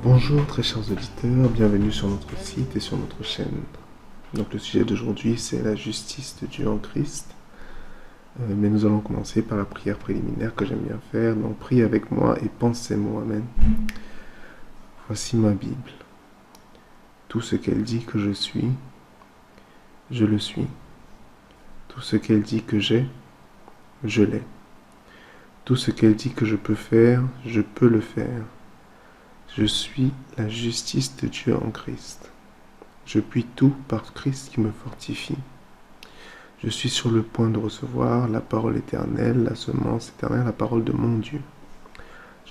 Bonjour très chers auditeurs, bienvenue sur notre site et sur notre chaîne. Donc le sujet d'aujourd'hui c'est la justice de Dieu en Christ. Mais nous allons commencer par la prière préliminaire que j'aime bien faire. Donc prie avec moi et pense ces mots, amen. Voici ma Bible. Tout ce qu'elle dit que je suis, je le suis. Tout ce qu'elle dit que j'ai, je l'ai. Tout ce qu'elle dit que je peux faire, je peux le faire. Je suis la justice de Dieu en Christ. Je puis tout par Christ qui me fortifie. Je suis sur le point de recevoir la parole éternelle, la semence éternelle, la parole de mon Dieu.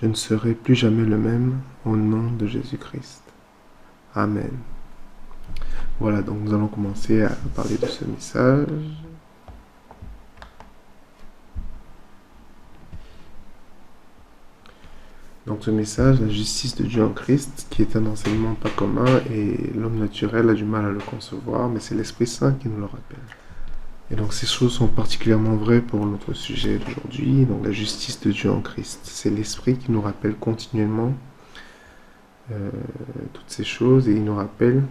Je ne serai plus jamais le même au nom de Jésus-Christ. Amen. Voilà, donc nous allons commencer à parler de ce message. Donc ce message, la justice de Dieu en Christ, qui est un enseignement pas commun et l'homme naturel a du mal à le concevoir, mais c'est l'Esprit Saint qui nous le rappelle. Et donc ces choses sont particulièrement vraies pour notre sujet d'aujourd'hui, donc la justice de Dieu en Christ. C'est l'Esprit qui nous rappelle continuellement toutes ces choses et il nous rappelle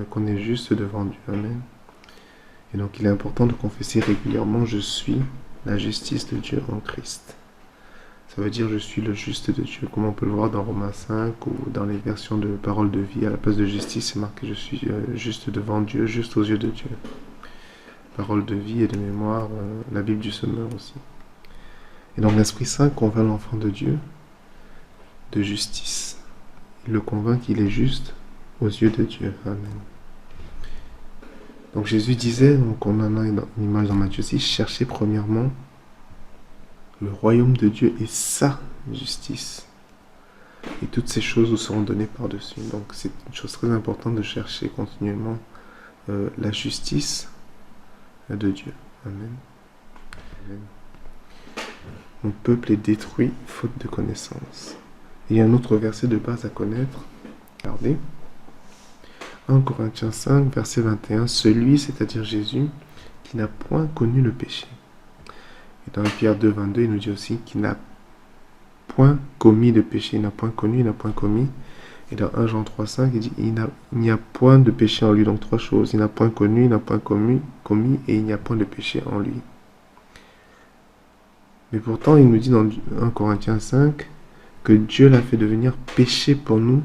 qu'on est juste devant Dieu. Amen. Et donc il est important de confesser régulièrement « Je suis la justice de Dieu en Christ ». Ça veut dire « Je suis le juste de Dieu », comme on peut le voir dans Romains 5 ou dans les versions de Parole de vie. À la place de justice, c'est marqué « Je suis juste devant Dieu, juste aux yeux de Dieu ». Parole de vie et de mémoire, la Bible du Semeur aussi. Et donc l'Esprit Saint convainc l'enfant de Dieu de justice. Il le convainc qu'il est juste aux yeux de Dieu. Amen. Donc Jésus disait, donc on en a une image dans Matthieu 6, cherchez premièrement le royaume de Dieu et sa justice. Et toutes ces choses vous seront données par-dessus. Donc c'est une chose très importante de chercher continuellement la justice de Dieu. Amen. Amen. Mon peuple est détruit faute de connaissance. Et il y a un autre verset de base à connaître. Regardez. 1 Corinthiens 5, verset 21. Celui, c'est-à-dire Jésus, qui n'a point connu le péché. Et dans Pierre 2, 22, il nous dit aussi qu'il n'a point commis de péché. Il n'a point connu, il n'a point commis. Et dans 1 Jean 3, 5, il dit il n'y a point de péché en lui. Donc trois choses. Il n'a point connu, il n'a point commis et il n'y a point de péché en lui. Mais pourtant, il nous dit dans 1 Corinthiens 5 que Dieu l'a fait devenir péché pour nous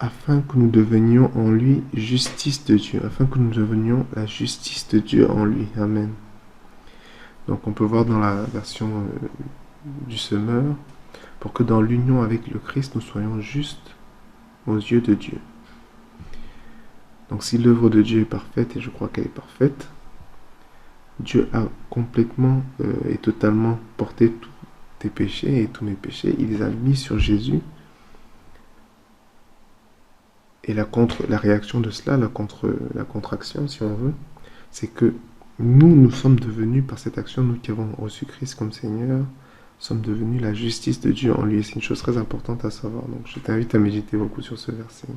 afin que nous devenions en lui justice de Dieu. Afin que nous devenions la justice de Dieu en lui. Amen. Donc on peut voir dans la version du Semeur, pour que dans l'union avec le Christ, nous soyons justes aux yeux de Dieu. Donc si l'œuvre de Dieu est parfaite, et je crois qu'elle est parfaite, Dieu a complètement et totalement porté tous tes péchés et tous mes péchés. Il les a mis sur Jésus. Et la réaction de cela, la contre-action, si on veut, c'est que nous sommes devenus, par cette action, nous qui avons reçu Christ comme Seigneur, sommes devenus la justice de Dieu en lui. Et c'est une chose très importante à savoir. Donc je t'invite à méditer beaucoup sur ce verset.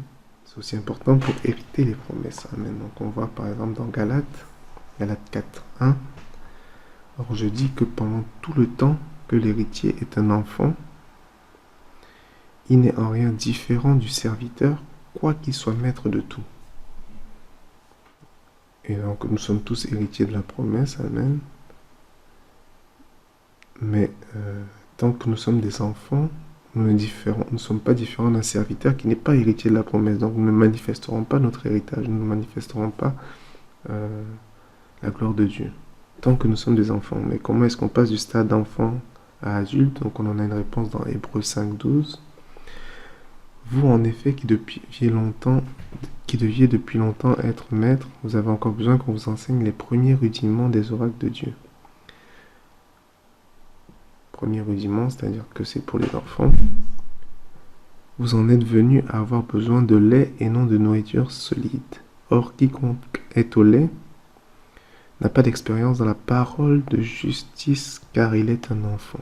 C'est aussi important pour hériter les promesses. Amen. Donc on voit par exemple dans Galates 4, 1. Or je dis que pendant tout le temps que l'héritier est un enfant, il n'est en rien différent du serviteur, quoi qu'il soit maître de tout. Et donc nous sommes tous héritiers de la promesse. Amen. Mais tant que nous sommes des enfants, nous ne sommes pas différents d'un serviteur qui n'est pas héritier de la promesse. Donc nous ne manifesterons pas notre héritage, nous ne manifesterons pas la gloire de Dieu. Tant que nous sommes des enfants. Mais comment est-ce qu'on passe du stade d'enfant à adulte? Donc on en a une réponse dans Hébreux 5, 12. Vous en effet qui deviez depuis longtemps être maître, vous avez encore besoin qu'on vous enseigne les premiers rudiments des oracles de Dieu. Premier rudiment, c'est-à-dire que c'est pour les enfants. Vous en êtes venus à avoir besoin de lait et non de nourriture solide. Or, quiconque est au lait n'a pas d'expérience dans la parole de justice, car il est un enfant.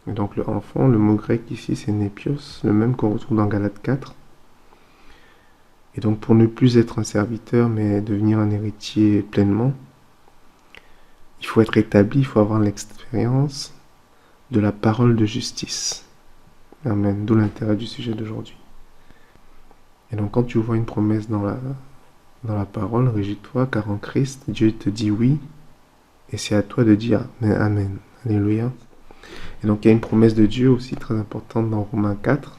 Et donc le enfant, le mot grec ici, c'est népios, le même qu'on retrouve dans Galates 4. Et donc pour ne plus être un serviteur, mais devenir un héritier pleinement, il faut être établi, il faut avoir l'expérience de la parole de justice. Amen. D'où l'intérêt du sujet d'aujourd'hui. Et donc quand tu vois une promesse dans la parole, régis-toi car en Christ, Dieu te dit oui. Et c'est à toi de dire Amen. Alléluia. Et donc il y a une promesse de Dieu aussi très importante dans Romains 4.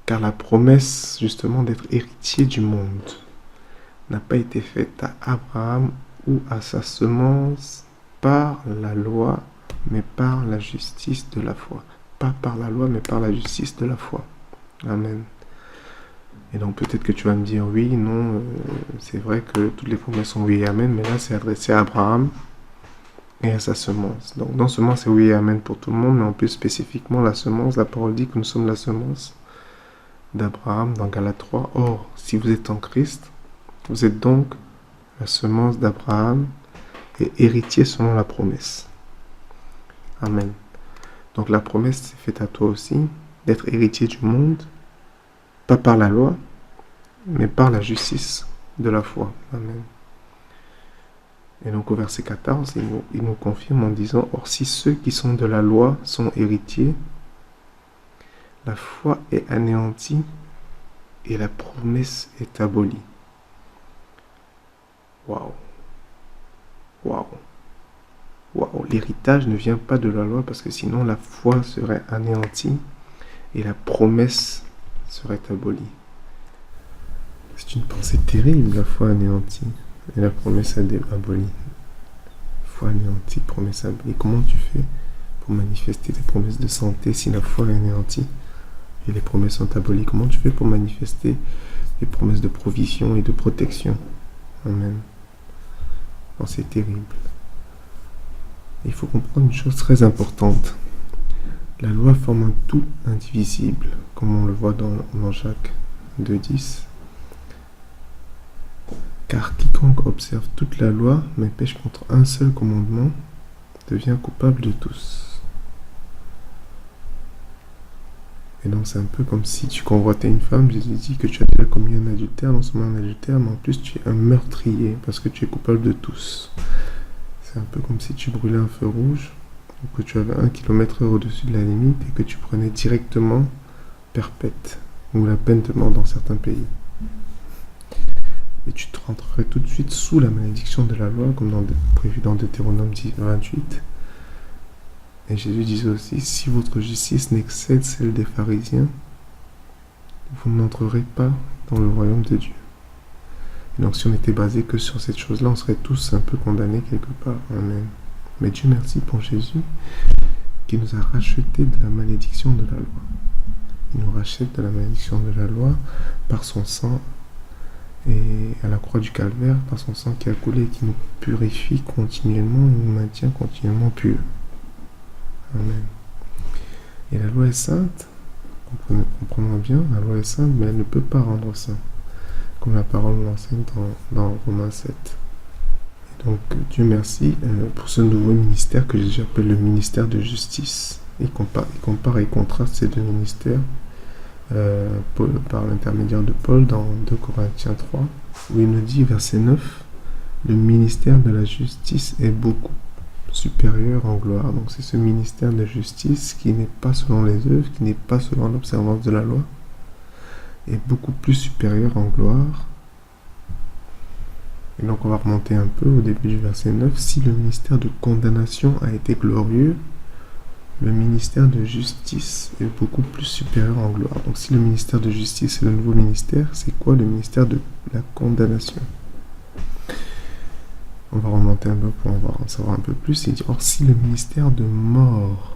Car la promesse justement d'être héritier du monde n'a pas été faite à Abraham ou à sa semence par la loi, mais par la justice de la foi. Pas par la loi, mais par la justice de la foi. Amen. Et donc peut-être que tu vas me dire oui, non, c'est vrai que toutes les promesses sont oui et amen, mais là c'est adressé à Abraham et à sa semence. Donc non seulement c'est oui et amen pour tout le monde, mais en plus spécifiquement la semence, la parole dit que nous sommes la semence d'Abraham dans Galates 3. Or, si vous êtes en Christ, vous êtes donc la semence d'Abraham et héritier selon la promesse. Amen. Donc la promesse est faite à toi aussi d'être héritier du monde, pas par la loi, mais par la justice de la foi. Amen. Et donc au verset 14, il nous confirme en disant « Or si ceux qui sont de la loi sont héritiers, la foi est anéantie et la promesse est abolie. » Waouh! Waouh! Waouh! L'héritage ne vient pas de la loi parce que sinon la foi serait anéantie et la promesse serait abolie. C'est une pensée terrible, la foi anéantie et la promesse abolie. Foi anéantie, promesse abolie. Comment tu fais pour manifester les promesses de santé si la foi est anéantie et les promesses sont abolies? Comment tu fais pour manifester les promesses de provision et de protection? Amen. Oh, c'est terrible. Il faut comprendre une chose très importante. La loi forme un tout indivisible, comme on le voit dans Jacques 2,10. Car quiconque observe toute la loi, mais pêche contre un seul commandement, devient coupable de tous. Et donc c'est un peu comme si tu convoitais une femme, Jésus dit que tu as déjà commis un adultère, non seulement un adultère, mais en plus tu es un meurtrier, parce que tu es coupable de tous. C'est un peu comme si tu brûlais un feu rouge, ou que tu avais 1 km/h au-dessus de la limite, et que tu prenais directement perpète, ou la peine de mort dans certains pays. Et tu te rentrerais tout de suite sous la malédiction de la loi, comme prévu dans Deutéronome 28. Et Jésus disait aussi, si votre justice n'excède celle des pharisiens, vous n'entrerez pas dans le royaume de Dieu. Et donc si on était basé que sur cette chose-là, on serait tous un peu condamnés quelque part. Amen. Mais Dieu merci pour Jésus, qui nous a rachetés de la malédiction de la loi. Il nous rachète de la malédiction de la loi par son sang, et à la croix du calvaire, par son sang qui a coulé et qui nous purifie continuellement et nous maintient continuellement purs. Amen. Et la loi est sainte, comprenons bien, la loi est sainte, mais elle ne peut pas rendre saint, comme la parole l'enseigne dans Romains 7. Et donc, Dieu merci pour ce nouveau ministère que j'appelle le ministère de justice. Il compare et contraste ces deux ministères par l'intermédiaire de Paul dans 2 Corinthiens 3, où il nous dit, verset 9, le ministère de la justice est beaucoup supérieur en gloire. Donc c'est ce ministère de justice qui n'est pas selon les œuvres, qui n'est pas selon l'observance de la loi, est beaucoup plus supérieur en gloire. Et donc on va remonter un peu au début du verset 9. Si le ministère de condamnation a été glorieux, le ministère de justice est beaucoup plus supérieur en gloire. Donc si le ministère de justice est le nouveau ministère, c'est quoi le ministère de la condamnation? On va remonter un peu pour en savoir un peu plus. Il dit, or si le ministère de mort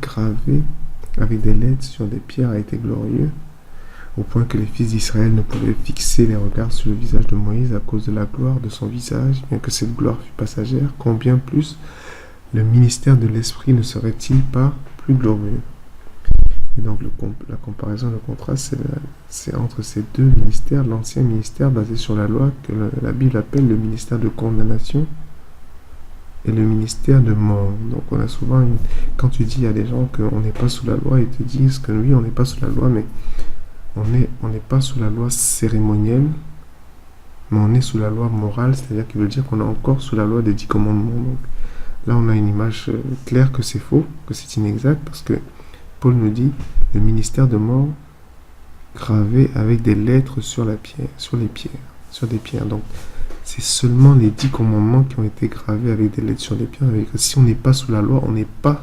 gravé avec des lettres sur des pierres a été glorieux, au point que les fils d'Israël ne pouvaient fixer les regards sur le visage de Moïse à cause de la gloire de son visage, bien que cette gloire fût passagère, combien plus le ministère de l'Esprit ne serait-il pas plus glorieux? Et donc la comparaison, le contraste, c'est entre ces deux ministères, l'ancien ministère basé sur la loi, que la Bible appelle le ministère de condamnation, et le ministère de mort. Donc on a souvent, quand tu dis à des gens qu'on n'est pas sous la loi, ils te disent que oui, on n'est pas sous la loi, mais on n'est pas sous la loi cérémonielle, mais on est sous la loi morale, c'est-à-dire qu'il veut dire qu'on est encore sous la loi des 10 commandements. Donc là, on a une image claire que c'est faux, que c'est inexact, parce que Paul nous dit le ministère de mort gravé avec des lettres sur la pierre, sur des pierres. Donc, c'est seulement les 10 commandements qui ont été gravés avec des lettres sur des pierres. Si on n'est pas sous la loi, on n'est pas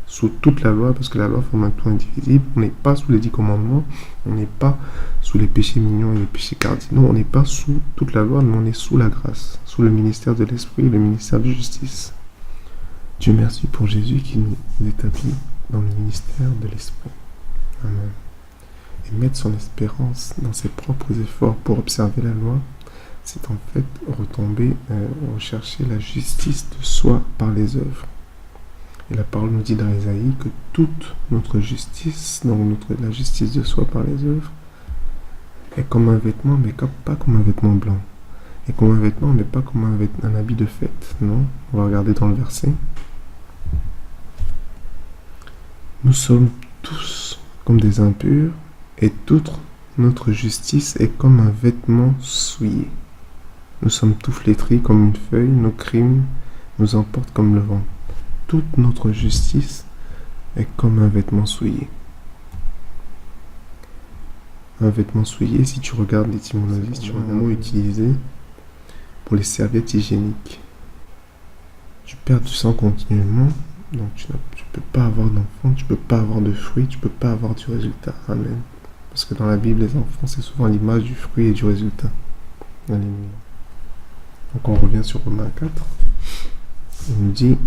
sous toute la loi, parce que la loi forme un tout indivisible. On n'est pas sous les 10 commandements, on n'est pas sous les péchés mignons et les péchés cardinaux. On n'est pas sous toute la loi, mais on est sous la grâce, sous le ministère de l'Esprit, le ministère de justice. Dieu merci pour Jésus qui nous établit dans le ministère de l'Esprit. Amen. Et mettre son espérance dans ses propres efforts pour observer la loi, c'est en fait retomber, rechercher la justice de soi par les œuvres. Et la parole nous dit dans Ésaïe que toute notre justice, donc la justice de soi par les œuvres, est comme un vêtement, mais pas comme un vêtement blanc. Et comme un vêtement, mais pas comme un habit de fête. Non, on va regarder dans le verset. Nous sommes tous comme des impurs, et toute notre justice est comme un vêtement souillé. Nous sommes tous flétris comme une feuille, nos crimes nous emportent comme le vent. Toute notre justice est comme un vêtement souillé. Un vêtement souillé, si tu regardes l'étymologie, c'est un mot utilisé pour les serviettes hygiéniques. Tu perds du sang continuellement, donc tu ne peux pas avoir d'enfant, tu ne peux pas avoir de fruits, tu ne peux pas avoir du résultat. Amen. Parce que dans la Bible, les enfants, c'est souvent l'image du fruit et du résultat. Alléluia. Donc on revient sur Romains 4. Il nous dit,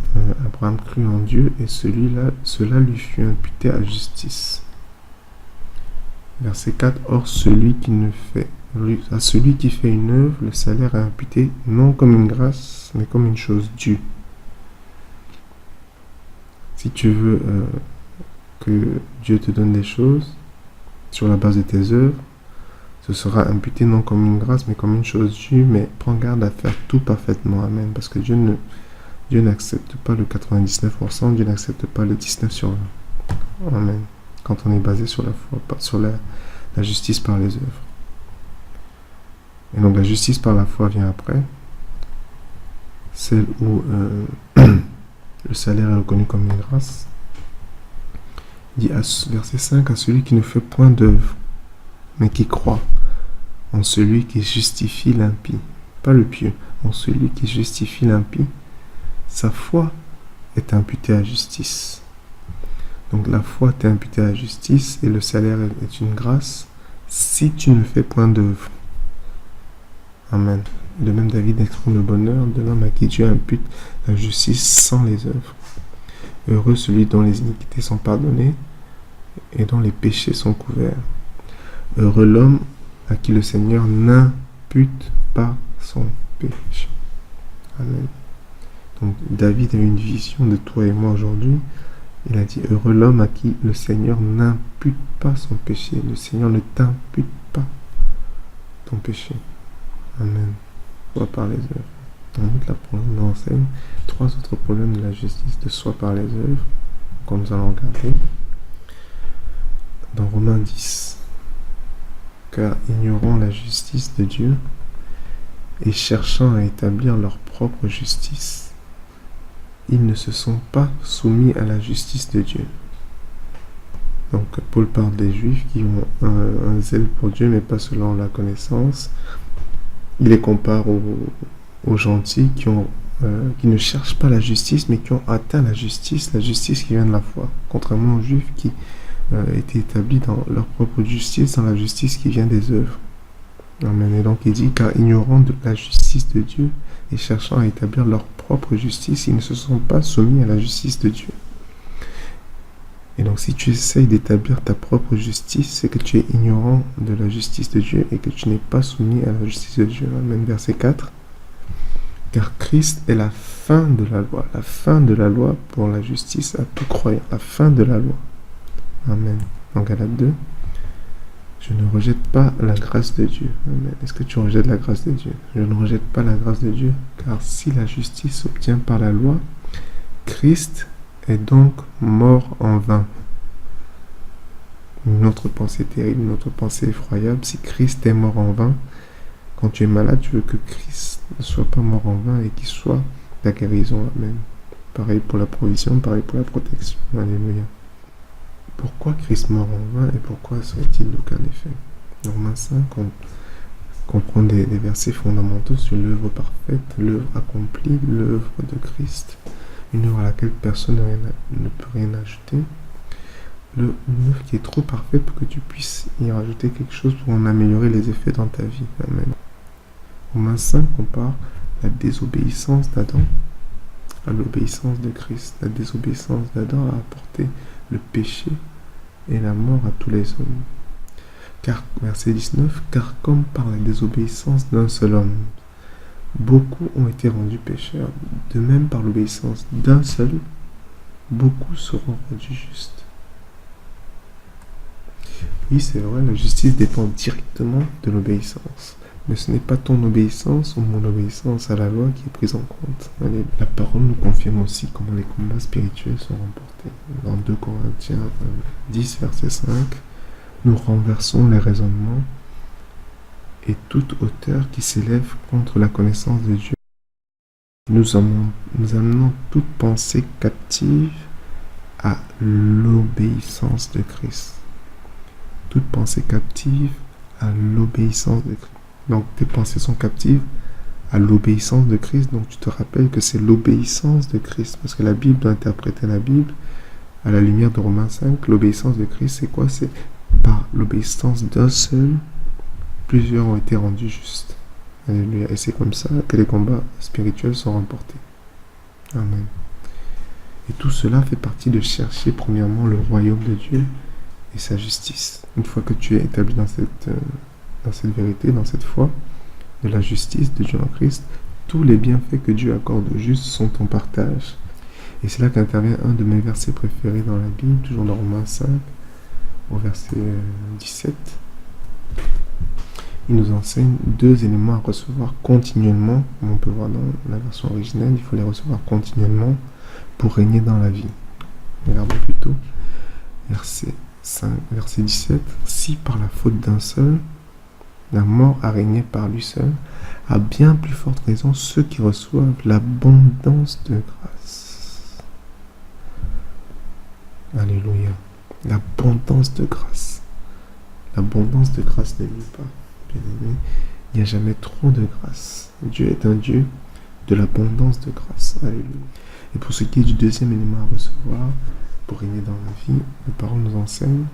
Abraham crut en Dieu et cela lui fut imputé à justice. Verset 4, or à celui qui fait une œuvre, le salaire est imputé non comme une grâce, mais comme une chose due. Si tu veux que Dieu te donne des choses sur la base de tes œuvres, ce sera imputé non comme une grâce, mais comme une chose due, mais prends garde à faire tout parfaitement. Amen. Parce que Dieu n'accepte pas le 99%, Dieu n'accepte pas le 19 sur 20. Amen. Quand on est basé sur la foi, pas sur la justice par les œuvres. Et donc la justice par la foi vient après. Celle où le salaire est reconnu comme une grâce. Il dit, verset 5, à celui qui ne fait point d'œuvre, mais qui croit en celui qui justifie l'impie. Pas le pieux, en celui qui justifie l'impie. Sa foi est imputée à justice. Donc la foi t'est imputée à justice et le salaire est une grâce si tu ne fais point d'œuvre. Amen. De même David exprime le bonheur de l'homme à qui Dieu impute la justice sans les œuvres. Heureux celui dont les iniquités sont pardonnées et dont les péchés sont couverts. Heureux l'homme à qui le Seigneur n'impute pas son péché. Amen. Donc David a eu une vision de toi et moi aujourd'hui. Il a dit, heureux l'homme à qui le Seigneur n'impute pas son péché. Le Seigneur ne t'impute pas ton péché. Amen. Soit par les œuvres. Donc là, pour nous enseigne 3 autres problèmes de la justice de soi par les œuvres que nous allons regarder. Dans Romains 10. Car ignorant la justice de Dieu et cherchant à établir leur propre justice, ils ne se sont pas soumis à la justice de Dieu. Donc Paul parle des Juifs qui ont un zèle pour Dieu, mais pas selon la connaissance. Il les compare aux gentils qui ne cherchent pas la justice, mais qui ont atteint la justice qui vient de la foi. Contrairement aux Juifs qui étaient établis dans leur propre justice, dans la justice qui vient des œuvres. Amen. Et donc il dit, car ignorant de la justice de Dieu et cherchant à établir leur propre justice, ils ne se sont pas soumis à la justice de Dieu. Et donc si tu essayes d'établir ta propre justice, c'est que tu es ignorant de la justice de Dieu et que tu n'es pas soumis à la justice de Dieu. Amen. Verset 4. Car Christ est la fin de la loi pour la justice à tout croyant, la fin de la loi. Amen. En Galates 2. Je ne rejette pas la grâce de Dieu. Amen. Est-ce que tu rejettes la grâce de Dieu? Je ne rejette pas la grâce de Dieu, car si la justice s'obtient par la loi, Christ est donc mort en vain. Une autre pensée terrible, une autre pensée effroyable. Si Christ est mort en vain, Quand tu es malade, tu veux que Christ ne soit pas mort en vain et qu'il soit ta guérison. Amen. Pareil pour la provision, pareil pour la protection. Alléluia. Pourquoi Christ mort en vain et pourquoi serait-il aucun effet? Dans Romains 5, on comprend des versets fondamentaux sur l'œuvre parfaite, l'œuvre accomplie, l'œuvre de Christ. Une œuvre à laquelle personne ne peut rien ajouter. Une œuvre qui est trop parfaite pour que tu puisses y rajouter quelque chose pour en améliorer les effets dans ta vie. Amen. Romains 5 compare la désobéissance d'Adam à l'obéissance de Christ. La désobéissance d'Adam a apporté le péché et la mort à tous les hommes. Car, verset 19, car comme par la désobéissance d'un seul homme, beaucoup ont été rendus pécheurs, de même par l'obéissance d'un seul, beaucoup seront rendus justes. Oui, c'est vrai, la justice dépend directement de l'obéissance. Mais ce n'est pas ton obéissance ou mon obéissance à la loi qui est prise en compte. Allez, la parole nous confirme aussi comment les combats spirituels sont remportés. Dans 2 Corinthiens 10, verset 5, nous renversons les raisonnements et toute hauteur qui s'élève contre la connaissance de Dieu. Nous amenons toute pensée captive à l'obéissance de Christ. Toute pensée captive à l'obéissance de Christ. Donc tes pensées sont captives à l'obéissance de Christ. Donc tu te rappelles que c'est l'obéissance de Christ. Parce que la Bible doit interpréter la Bible à la lumière de Romains 5. L'obéissance de Christ, c'est quoi? C'est par l'obéissance d'un seul, plusieurs ont été rendus justes. Alléluia. Et c'est comme ça que les combats spirituels sont remportés. Amen. Et tout cela fait partie de chercher premièrement le royaume de Dieu et sa justice. Une fois que tu es établi dans cette vérité, dans cette foi de la justice de Dieu en Christ, tous les bienfaits que Dieu accorde aux justes sont ton partage. Et c'est là qu'intervient un de mes versets préférés dans la Bible, toujours dans Romains 5, au verset 17. Il nous enseigne 2 éléments à recevoir continuellement, comme on peut voir dans la version originelle. Il faut les recevoir continuellement pour régner dans la vie. Regardons plutôt verset 17. Si par la faute d'un seul, la mort a régné par lui seul, à bien plus forte raison ceux qui reçoivent l'abondance de grâce. Alléluia. L'abondance de grâce. L'abondance de grâce n'est nulle part. Bien aimé, il n'y a jamais trop de grâce. Dieu est un Dieu de l'abondance de grâce. Alléluia. Et pour ce qui est du deuxième élément à recevoir, pour régner dans la vie, la parole nous enseigne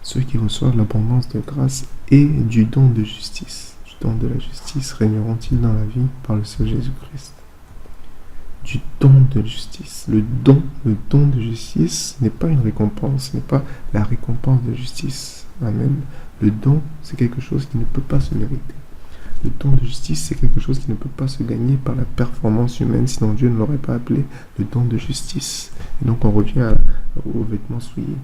ceux qui reçoivent l'abondance de grâce et du don de justice. Du don de la justice régneront-ils dans la vie par le seul Jésus-Christ? Du don de justice. Le don de justice n'est pas une récompense, ce n'est pas la récompense de justice. Amen. Le don, c'est quelque chose qui ne peut pas se mériter. Le don de justice, c'est quelque chose qui ne peut pas se gagner par la performance humaine, sinon Dieu ne l'aurait pas appelé le don de justice. Et donc on revient aux vêtements souillés.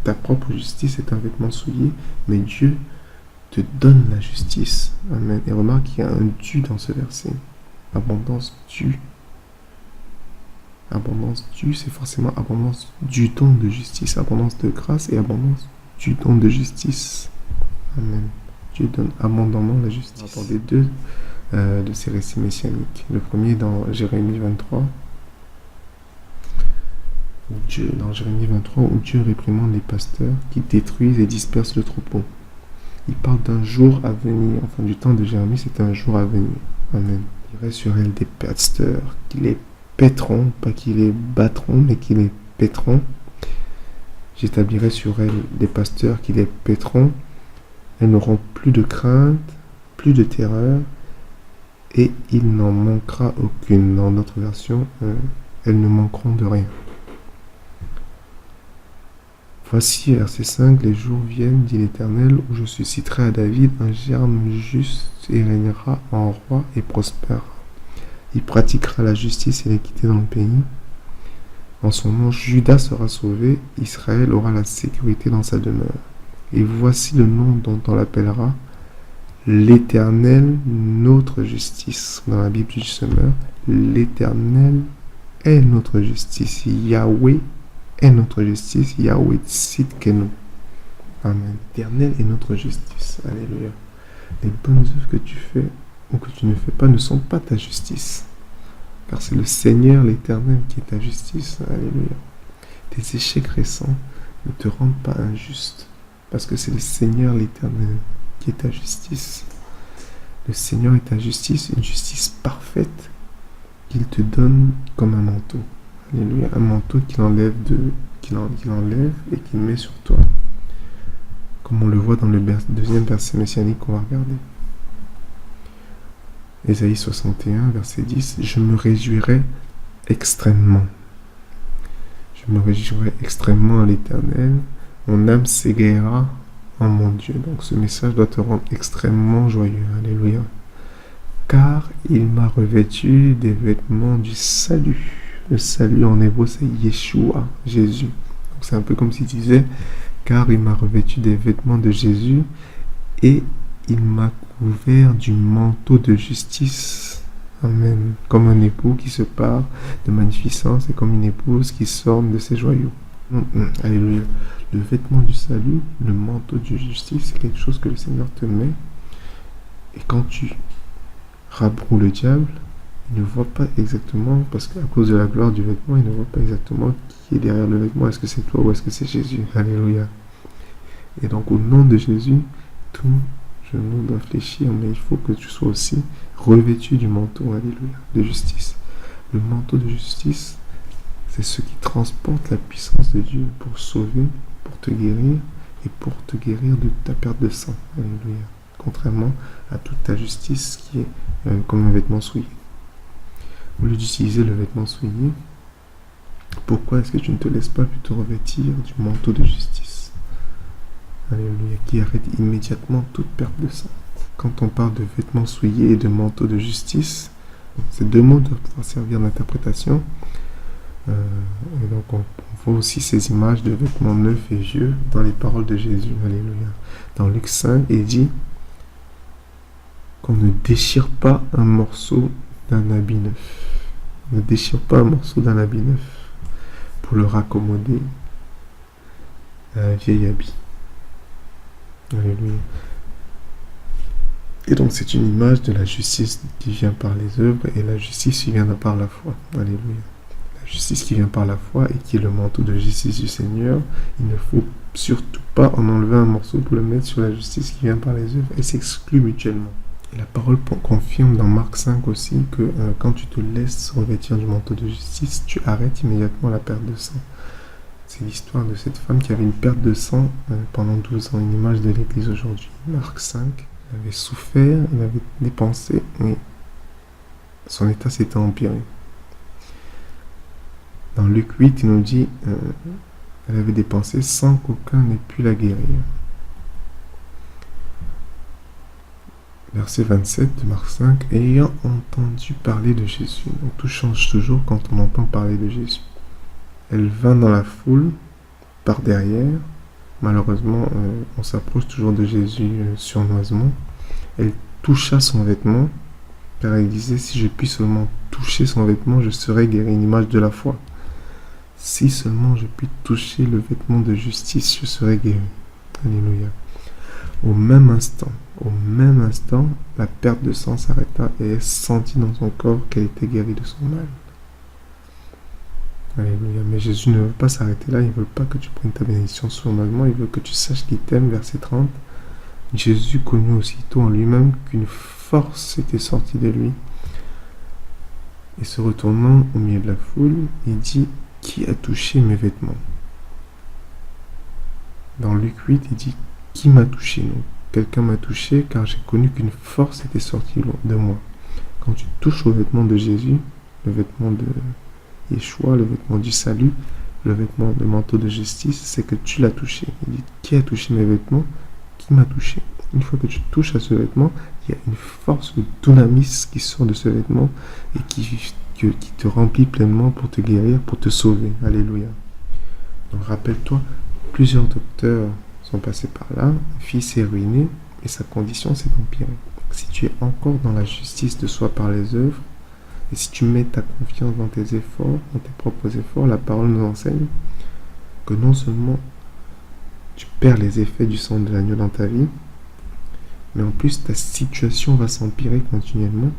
Ta propre justice est un vêtement souillé, mais Dieu te donne la justice. Amen. Et remarque qu'il y a un dû dans ce verset. Abondance due. Abondance due, c'est forcément abondance du don de justice. Abondance de grâce et abondance du don de justice. Amen. Dieu donne abondamment la justice. On va aborder 2 de ces récits messianiques. Le premier dans Jérémie 23. Dans Jérémie 23, où Dieu réprimande les pasteurs qui détruisent et dispersent le troupeau. Il parle d'un jour à venir. Enfin, du temps de Jérémie, c'est un jour à venir. Amen. Il y aurait sur elle des pasteurs qui les pèteront, pas qui les battront, mais qui les pèteront. J'établirai sur elle des pasteurs qui les pèteront. Elles n'auront plus de crainte, plus de terreur, et il n'en manquera aucune. Dans notre version, elles ne manqueront de rien. Voici, verset 5, les jours viennent, dit l'Éternel, où je susciterai à David un germe juste et régnera en roi et prospère. Il pratiquera la justice et l'équité dans le pays. En son nom, Juda sera sauvé, Israël aura la sécurité dans sa demeure. Et voici le nom dont on l'appellera, l'Éternel, notre justice. Dans la Bible du Semeur, l'Éternel est notre justice. Yahweh est notre justice. Yahweh Tzidkenu. Amen. L'Éternel est notre justice. Alléluia. Les bonnes œuvres que tu fais ou que tu ne fais pas ne sont pas ta justice. Car c'est le Seigneur l'Éternel qui est ta justice. Alléluia. Tes échecs récents ne te rendent pas injuste. Parce que c'est le Seigneur l'Éternel qui est ta justice. Le Seigneur est ta justice, une justice parfaite qu'il te donne comme un manteau. Alléluia. Un manteau qu'il enlève et qu'il met sur toi. Comme on le voit dans le deuxième verset messianique qu'on va regarder. Ésaïe 61, verset 10. Je me réjouirai extrêmement. Je me réjouirai extrêmement à l'Éternel. Mon âme s'égayera en mon Dieu. Donc ce message doit te rendre extrêmement joyeux. Alléluia. Car il m'a revêtu des vêtements du salut. Le salut en hébreu c'est Yeshua, Jésus. Donc c'est un peu comme s'il disait, car il m'a revêtu des vêtements de Jésus et il m'a couvert du manteau de justice. Amen. Comme un époux qui se pare de magnificence et comme une épouse qui s'orne de ses joyaux. Alléluia. Le vêtement du salut, le manteau de justice, c'est quelque chose que le Seigneur te met. Et quand tu rabroues le diable, il ne voit pas exactement, parce qu'à cause de la gloire du vêtement, il ne voit pas exactement qui est derrière le vêtement. Est-ce que c'est toi ou est-ce que c'est Jésus? Alléluia. Et donc au nom de Jésus, tout genou doit fléchir, mais il faut que tu sois aussi revêtu du manteau, alléluia, de justice. Le manteau de justice, c'est ce qui transporte la puissance de Dieu pour sauver, pour te guérir et pour te guérir de ta perte de sang. Alléluia. Contrairement à toute ta justice qui est comme un vêtement souillé. Au lieu d'utiliser le vêtement souillé, pourquoi est-ce que tu ne te laisses pas plutôt revêtir du manteau de justice? Alléluia, qui arrête immédiatement toute perte de sang. Quand on parle de vêtements souillés et de manteau de justice, ces deux mots doivent pouvoir servir d'interprétation. Et donc on voit aussi ces images de vêtements neufs et vieux dans les paroles de Jésus. Alléluia. Dans Luc 5, il dit qu'on ne déchire pas un morceau d'un habit neuf. Ne déchire pas un morceau d'un habit neuf pour le raccommoder à un vieil habit. Alléluia. Et donc c'est une image de la justice qui vient par les œuvres et la justice qui vient par la foi. Alléluia. La justice qui vient par la foi et qui est le manteau de justice du Seigneur, il ne faut surtout pas en enlever un morceau pour le mettre sur la justice qui vient par les œuvres. Elle s'exclut mutuellement. Et la parole confirme dans Marc 5 aussi que quand tu te laisses revêtir du manteau de justice, tu arrêtes immédiatement la perte de sang. C'est l'histoire de cette femme qui avait une perte de sang pendant 12 ans, une image de l'Église aujourd'hui. Marc 5, elle avait souffert, elle avait dépensé, mais son état s'était empiré. Dans Luc 8, il nous dit elle avait dépensé sans qu'aucun n'ait pu la guérir. Verset 27 de Marc 5, ayant entendu parler de Jésus. Donc tout change toujours quand on entend parler de Jésus. Elle vint dans la foule, par derrière. Malheureusement, on s'approche toujours de Jésus sournoisement. Elle toucha son vêtement, car elle disait, si je puis seulement toucher son vêtement, je serai guéri. Une image de la foi. Si seulement je puis toucher le vêtement de justice, je serai guéri. Alléluia. Au même instant, la perte de sang s'arrêta et elle sentit dans son corps qu'elle était guérie de son mal. Alléluia. Mais Jésus ne veut pas s'arrêter là, il ne veut pas que tu prennes ta bénédiction sournoisement, il veut que tu saches qu'il t'aime, verset 30. Jésus connut aussitôt en lui-même qu'une force était sortie de lui. Et se retournant au milieu de la foule, il dit, qui a touché mes vêtements? Dans Luc 8, il dit, qui m'a touché? Donc, quelqu'un m'a touché car j'ai connu qu'une force était sortie de moi. Quand tu touches au vêtement de Jésus, le vêtement de Yeshua, le vêtement du salut, le vêtement de manteau de justice, c'est que tu l'as touché. Il dit, qui a touché mes vêtements? Qui m'a touché? Une fois que tu touches à ce vêtement, il y a une force de dunamis qui sort de ce vêtement et qui te remplit pleinement pour te guérir, pour te sauver. Alléluia. Donc rappelle-toi, plusieurs docteurs sont passés par là, le fils est ruiné et sa condition s'est empirée. Si tu es encore dans la justice de soi par les œuvres, et si tu mets ta confiance dans tes efforts, dans tes propres efforts, la parole nous enseigne que non seulement tu perds les effets du sang de l'agneau dans ta vie, Mais en plus, ta situation va s'empirer continuellement.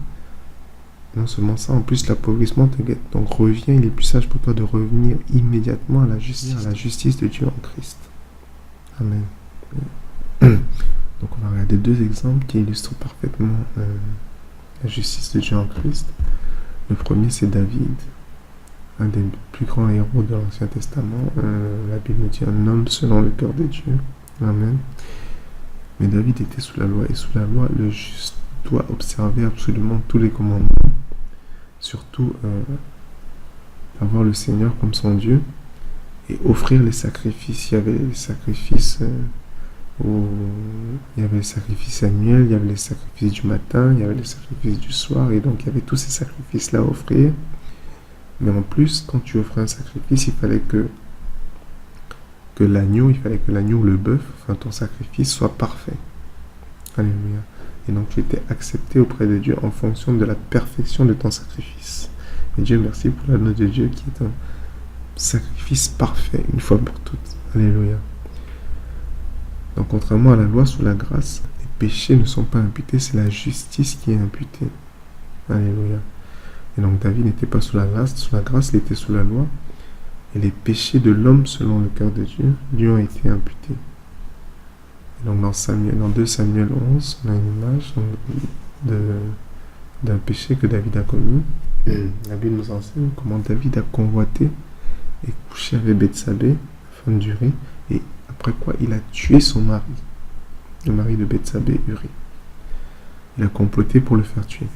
Non seulement ça, en plus l'appauvrissement te guette. Donc reviens, il est plus sage pour toi de revenir immédiatement à la justice de Dieu en Christ. Amen. Donc on va regarder deux exemples qui illustrent parfaitement la justice de Dieu en Christ. Le premier, c'est David, un des plus grands héros de l'Ancien Testament. La Bible nous dit un homme selon le cœur de Dieu. Amen. Mais David était sous la loi, et sous la loi, le juste doit observer absolument tous les commandements, surtout avoir le Seigneur comme son Dieu, et offrir les sacrifices. Il y avait les sacrifices il y avait les sacrifices annuels, il y avait les sacrifices du matin, il y avait les sacrifices du soir, et donc il y avait tous ces sacrifices-là à offrir. Mais en plus, quand tu offrais un sacrifice, il fallait que l'agneau, le bœuf, enfin ton sacrifice soit parfait. Alléluia. Et donc tu étais accepté auprès de Dieu en fonction de la perfection de ton sacrifice. Et Dieu merci pour l'agneau de Dieu qui est un sacrifice parfait, une fois pour toutes. Alléluia. Donc contrairement à la loi, sous la grâce, les péchés ne sont pas imputés, c'est la justice qui est imputée. Alléluia. Et donc David n'était pas sous la grâce, il était sous la loi. Et les péchés de l'homme selon le cœur de Dieu lui ont été imputés. Et donc dans 2 Samuel 11, on a une image d'un péché que David a commis. La Bible nous enseigne comment David a convoité et couché avec Bethsabée, la femme d'Uri, et après quoi il a tué son mari, le mari de Bethsabée, Uri. Il a comploté pour le faire tuer.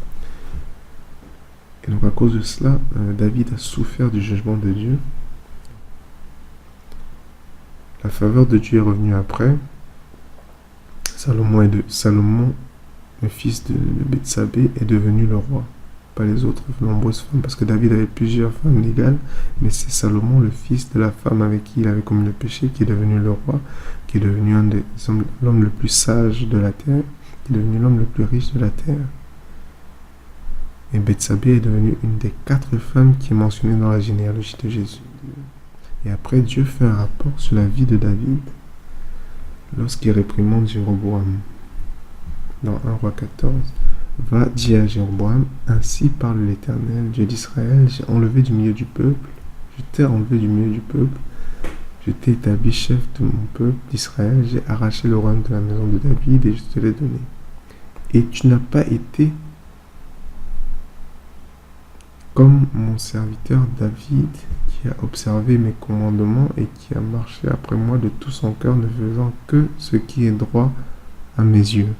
Et donc à cause de cela, David a souffert du jugement de Dieu. La faveur de Dieu est revenue après. Salomon, le fils de Bethsabée, est devenu le roi. Pas les autres nombreuses femmes, parce que David avait plusieurs femmes légales, mais c'est Salomon, le fils de la femme avec qui il avait commis le péché, qui est devenu le roi, qui est devenu l'homme le plus sage de la terre, qui est devenu l'homme le plus riche de la terre. Et Bethsabée est devenue une des 4 femmes qui est mentionnée dans la généalogie de Jésus. Et après, Dieu fait un rapport sur la vie de David lorsqu'il réprimande Jéroboam. Dans 1 roi 14, va dire à Jéroboam, ainsi parle l'Éternel, Dieu d'Israël, j'ai enlevé du milieu du peuple, je t'ai enlevé du milieu du peuple, je t'ai établi chef de mon peuple d'Israël, j'ai arraché le royaume de la maison de David et je te l'ai donné. Et tu n'as pas été comme mon serviteur David, qui a observé mes commandements et qui a marché après moi de tout son cœur, ne faisant que ce qui est droit à mes yeux.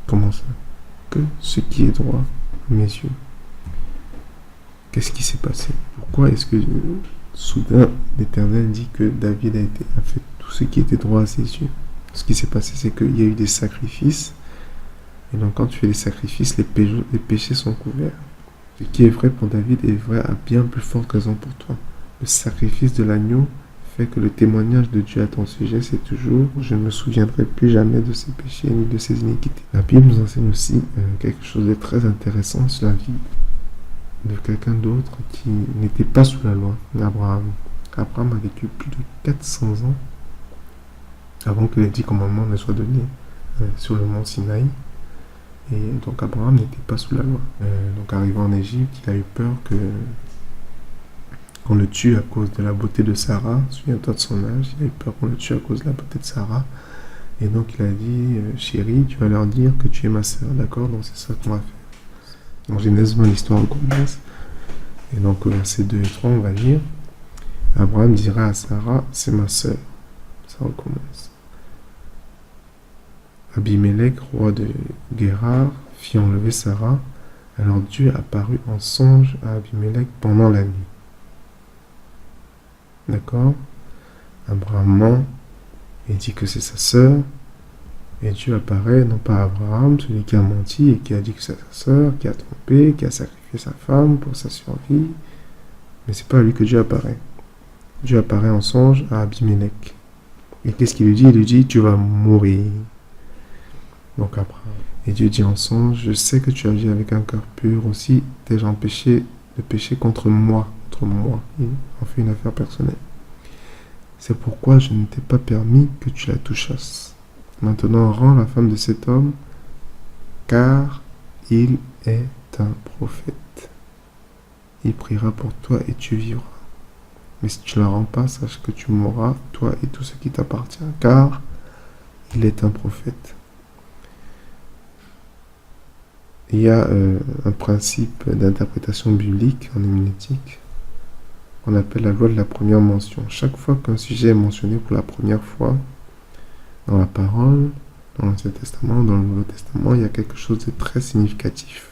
Comment ça? Que ce qui est droit à mes yeux. Qu'est-ce qui s'est passé? Pourquoi est-ce que soudain l'Éternel dit que David a fait tout ce qui était droit à ses yeux? Ce qui s'est passé, c'est qu'il y a eu des sacrifices. Et donc quand tu fais les sacrifices, les péchés sont couverts. Ce qui est vrai pour David est vrai à bien plus forte raison pour toi. Le sacrifice de l'agneau fait que le témoignage de Dieu à ton sujet, c'est toujours « Je ne me souviendrai plus jamais de ses péchés ni de ses iniquités ». La Bible nous enseigne aussi quelque chose de très intéressant sur la vie de quelqu'un d'autre qui n'était pas sous la loi, Abraham. Abraham a vécu plus de 400 ans avant que les 10 commandements ne soient donnés sur le mont Sinaï. Et donc Abraham n'était pas sous la loi. Donc arrivé en Égypte, il a eu peur qu'on le tue à cause de la beauté de Sarah. Souviens-toi de son âge, il a eu peur qu'on le tue à cause de la beauté de Sarah. Et donc il a dit, chérie, tu vas leur dire que tu es ma sœur, d'accord? Donc c'est ça qu'on va faire. En Genèse 20, l'histoire commence. Et donc au verset 2 et 3, on va lire, Abraham dira à Sarah, c'est ma sœur. Ça recommence. Abimelech, roi de Guérar, fit enlever Sarah. Alors Dieu apparut en songe à Abimelech pendant la nuit. D'accord? Abraham ment et dit que c'est sa sœur. Et Dieu apparaît, non pas à Abraham, celui qui a menti et qui a dit que c'est sa sœur, qui a trompé, qui a sacrifié sa femme pour sa survie. Mais c'est pas à lui que Dieu apparaît. Dieu apparaît en songe à Abimelech. Et qu'est-ce qu'il lui dit? Il lui dit, tu vas mourir. Donc Abraham. Et Dieu dit en songe, je sais que tu agis avec un cœur pur aussi, t'ai-je empêché de pécher contre moi. Il en fait une affaire personnelle. C'est pourquoi je ne t'ai pas permis que tu la touchasses. Maintenant, rends la femme de cet homme car il est un prophète. Il priera pour toi et tu vivras. Mais si tu ne la rends pas, sache que tu mourras, toi et tout ce qui t'appartient, car il est un prophète. Il y a un principe d'interprétation biblique en héménétique qu'on appelle la loi de la première mention. Chaque fois qu'un sujet est mentionné pour la première fois dans la parole, dans l'Ancien Testament, dans le Nouveau Testament, il y a quelque chose de très significatif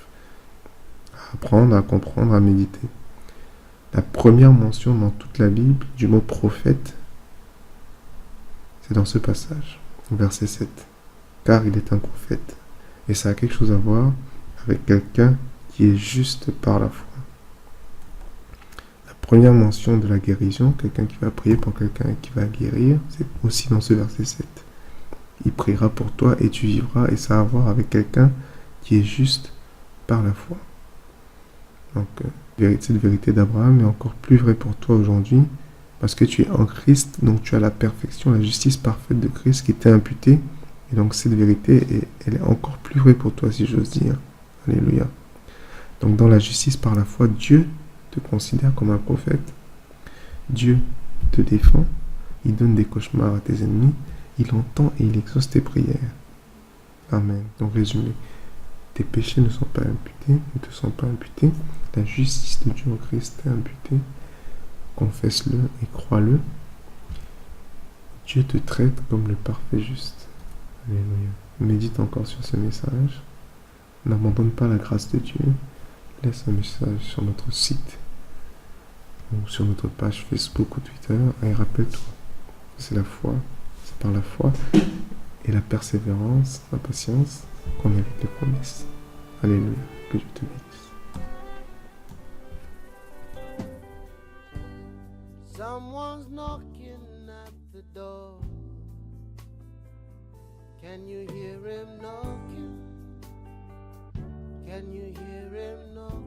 à apprendre, à comprendre, à méditer. La première mention dans toute la Bible du mot prophète, c'est dans ce passage, verset 7. Car il est un prophète. Et ça a quelque chose à voir avec quelqu'un qui est juste par la foi. La première mention de la guérison, quelqu'un qui va prier pour quelqu'un qui va guérir, c'est aussi dans ce verset 7. Il priera pour toi et tu vivras, et ça a à voir avec quelqu'un qui est juste par la foi. Donc, cette vérité d'Abraham est encore plus vraie pour toi aujourd'hui, parce que tu es en Christ, donc tu as la perfection, la justice parfaite de Christ qui t'est imputée, et donc cette vérité, elle est encore plus vraie pour toi, si j'ose dire. Alléluia. Donc dans la justice par la foi, Dieu te considère comme un prophète. Dieu te défend. Il donne des cauchemars à tes ennemis. Il entend et il exauce tes prières. Amen. Donc résumé, tes péchés ne sont pas imputés, ne te sont pas imputés. La justice de Dieu en Christ t'est imputée. Confesse-le et crois-le. Dieu te traite comme le parfait juste. Alléluia. Médite encore sur ce message. N'abandonne pas la grâce de Dieu. Laisse un message sur notre site ou sur notre page Facebook ou Twitter. Et rappelle-toi, c'est la foi, c'est par la foi et la persévérance, la patience qu'on mérite les promesses. Alléluia, que Dieu te bénisse. Someone's knocking at the door. Can you hear him knocking? Can you hear him knocking?